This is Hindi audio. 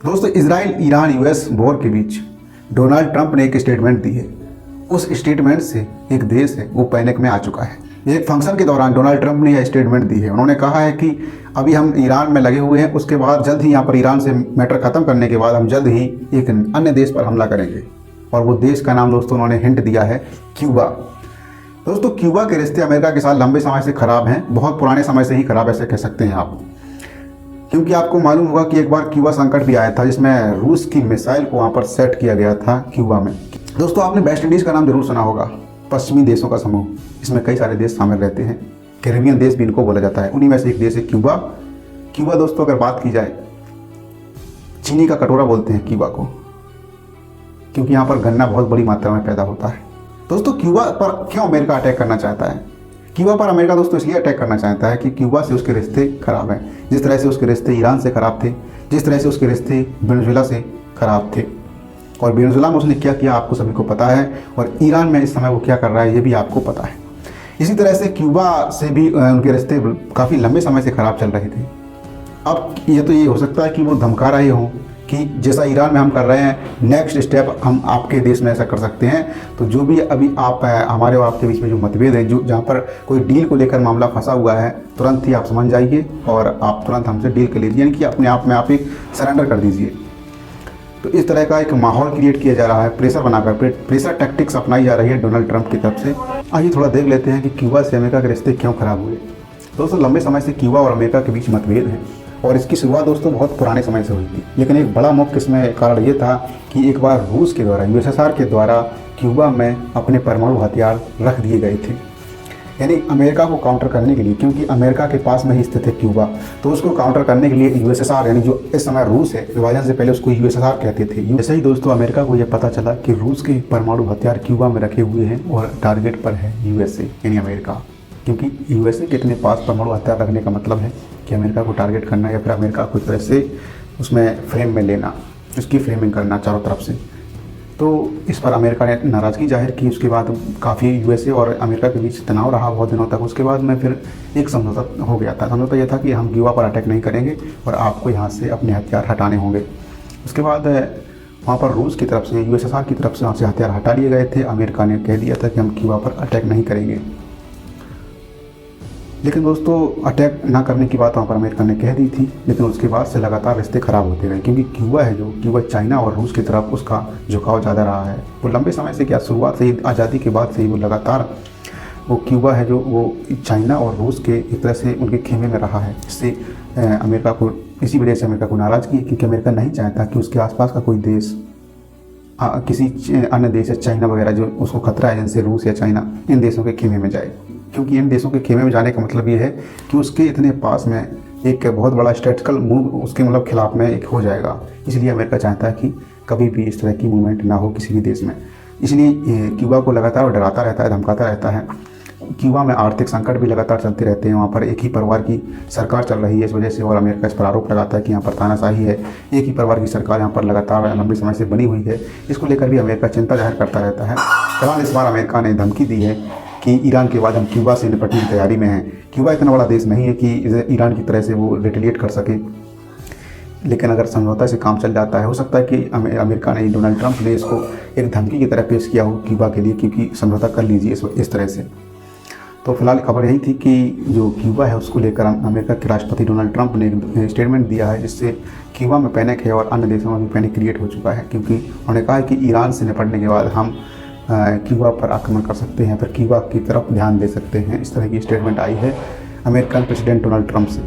दोस्तों, इजराइल ईरान यूएस वॉर के बीच डोनाल्ड ट्रंप ने एक स्टेटमेंट दी है। उस स्टेटमेंट से एक देश है वो पैनिक में आ चुका है। एक फंक्शन के दौरान डोनाल्ड ट्रंप ने यह स्टेटमेंट दी है। उन्होंने कहा है कि अभी हम ईरान में लगे हुए हैं, उसके बाद जल्द ही यहाँ पर ईरान से मैटर ख़त्म करने के बाद हम जल्द ही एक अन्य देश पर हमला करेंगे। और वो देश का नाम दोस्तों उन्होंने हिंट दिया है, क्यूबा। दोस्तों, क्यूबा के रिश्ते अमेरिका के साथ लंबे समय से ख़राब हैं, बहुत पुराने समय से ही ख़राब ऐसे कह सकते हैं आप। क्योंकि आपको मालूम होगा कि एक बार क्यूबा संकट भी आया था जिसमें रूस की मिसाइल को वहाँ पर सेट किया गया था क्यूबा में। दोस्तों, आपने वेस्ट इंडीज़ का नाम जरूर सुना होगा, पश्चिमी देशों का समूह। इसमें कई सारे देश शामिल रहते हैं, कैरेबियन देश भी इनको बोला जाता है। उन्हीं में से एक देश है क्यूबा। क्यूबा दोस्तों अगर बात की जाए, चीनी का कटोरा बोलते हैं क्यूबा को, क्योंकि यहाँ पर गन्ना बहुत बड़ी मात्रा में पैदा होता है। दोस्तों, क्यूबा पर क्यों अमेरिका अटैक करना चाहता है? क्यूबा पर अमेरिका दोस्तों इसलिए अटैक करना चाहता है कि क्यूबा से उसके रिश्ते खराब हैं। जिस तरह से उसके रिश्ते ईरान से खराब थे, जिस तरह से उसके रिश्ते वेनेजुएला से खराब थे, और वेनेजुएला में उसने क्या किया आपको सभी को पता है, और ईरान में इस समय वो क्या कर रहा है ये भी आपको पता है। इसी तरह से क्यूबा से भी उनके रिश्ते काफ़ी लंबे समय से खराब चल रहे थे। अब ये हो सकता है कि वो धमका रहे हों कि जैसा ईरान में हम कर रहे हैं, नेक्स्ट स्टेप हम आपके देश में ऐसा कर सकते हैं। तो जो भी अभी आप हमारे और आपके बीच में जो मतभेद है, जो जहाँ पर कोई डील को लेकर मामला फंसा हुआ है, तुरंत ही आप समझ जाइए और आप तुरंत हमसे डील कर लीजिए, यानी कि अपने आप में आप एक सरेंडर कर दीजिए। तो इस तरह का एक माहौल क्रिएट किया जा रहा है, प्रेशर बनाकर, प्रेशर टैक्टिक्स अपनाई जा रही है डोनाल्ड ट्रंप की तरफ से। आइए थोड़ा देख लेते हैं कि क्यूबा से अमेरिका के रिश्ते क्यों खराब हुए। दोस्तों, लंबे समय से क्यूबा और अमेरिका के बीच मतभेद हैं, और इसकी शुरुआत दोस्तों बहुत पुराने समय से हुई थी। लेकिन एक बड़ा मुख्य इसमें कारण ये था कि एक बार रूस के द्वारा, यूएसएसआर के द्वारा क्यूबा में अपने परमाणु हथियार रख दिए गए थे, यानी अमेरिका को काउंटर करने के लिए, क्योंकि अमेरिका के पास में ही स्थित है क्यूबा। तो उसको काउंटर करने के लिए यूएसएसआर, यानी जो इस समय रूस है, विभाजन से पहले उसको यूएसएसआर कहते थे। जैसे ही दोस्तों अमेरिका को यह पता चला कि रूस के परमाणु हथियार क्यूबा में रखे हुए हैं और टारगेट पर है यूएसए यानी अमेरिका, क्योंकि यूएसए के इतने पास परमाणु हथियार रखने का मतलब है कि अमेरिका को टारगेट करना या फिर अमेरिका को एक तरह से उसमें फ्रेम में लेना, उसकी फ्रेमिंग करना चारों तरफ से। तो इस पर अमेरिका ने नाराज़गी जाहिर की। उसके बाद काफ़ी यूएसए और अमेरिका के बीच तनाव रहा बहुत दिनों तक। उसके बाद में फिर एक समझौता हो गया था। समझौता यह था कि हम क्यूबा पर अटैक नहीं करेंगे और आपको यहाँ से अपने हथियार हटाने होंगे। उसके बाद वहाँ पर रूस की तरफ से, यूएसएसआर की तरफ से वहाँ से हथियार हटा लिए गए थे। अमेरिका ने कह दिया था कि हम क्यूबा पर अटैक नहीं करेंगे। लेकिन दोस्तों, अटैक ना करने की बात वहाँ पर अमेरिका ने कह दी थी, लेकिन उसके बाद से लगातार रिश्ते ख़राब होते गए, क्योंकि क्यूबा है जो, क्यूबा चाइना और रूस की तरफ उसका झुकाव ज़्यादा रहा है। वो लंबे समय से, क्या शुरुआत से ही, आज़ादी के बाद से ही वो लगातार, वो क्यूबा है जो वो चाइना और रूस के एक तरह से उनके खेमे में रहा है। इससे अमेरिका को, इसी वजह से अमेरिका को नाराज़गी है, क्योंकि अमेरिका नहीं चाहता कि उसके आसपास का कोई देश, किसी अन्य देश या चाइना वगैरह जो उसको खतरा है, जैसे रूस या चाइना, इन देशों के खेमे में जाए। क्योंकि इन देशों के खेमे में जाने का मतलब ये है कि उसके इतने पास में एक बहुत बड़ा स्ट्रेटजिकल मूव उसके मतलब खिलाफ में एक हो जाएगा। इसलिए अमेरिका चाहता है कि कभी भी इस तरह की मूवमेंट ना हो किसी भी देश में। इसलिए क्यूबा को लगातार डराता रहता है, धमकाता रहता है। क्यूबा में आर्थिक संकट भी लगातार चलते रहते हैं। वहाँ पर एक ही परिवार की सरकार चल रही है इस वजह से, और अमेरिका इस पर आरोप लगाता है कि यहाँ पर तानाशाही है। एक ही परिवार की सरकार यहाँ पर लगातार लंबे समय से बनी हुई है। इसको लेकर भी अमेरिका चिंता जाहिर करता रहता है। फिलहाल इस बार अमेरिका ने धमकी दी है कि ईरान के बाद हम क्यूबा से निपटने की तैयारी में हैं। क्यूबा इतना बड़ा देश नहीं है कि ईरान की तरह से वो रिटेलिएट कर सके, लेकिन अगर समझौता से काम चल जाता है, हो सकता है कि अमेरिका ने, डोनाल्ड ट्रंप ने इसको एक धमकी की तरह पेश किया हो क्यूबा के लिए, क्योंकि समझौता कर लीजिए इस तरह से। तो फिलहाल खबर यही थी कि जो क्यूबा है उसको लेकर अमेरिका के राष्ट्रपति डोनाल्ड ट्रंप ने एक स्टेटमेंट दिया है, जिससे क्यूबा में पैनिक है और अन्य देशों में भी पैनिक क्रिएट हो चुका है। क्योंकि उन्होंने कहा है कि ईरान से निपटने के बाद हम क्यूबा पर आक्रमण कर सकते हैं, फिर क्यूबा की तरफ ध्यान दे सकते हैं। इस तरह की स्टेटमेंट आई है अमेरिकन प्रेसिडेंट डोनाल्ड ट्रंप से।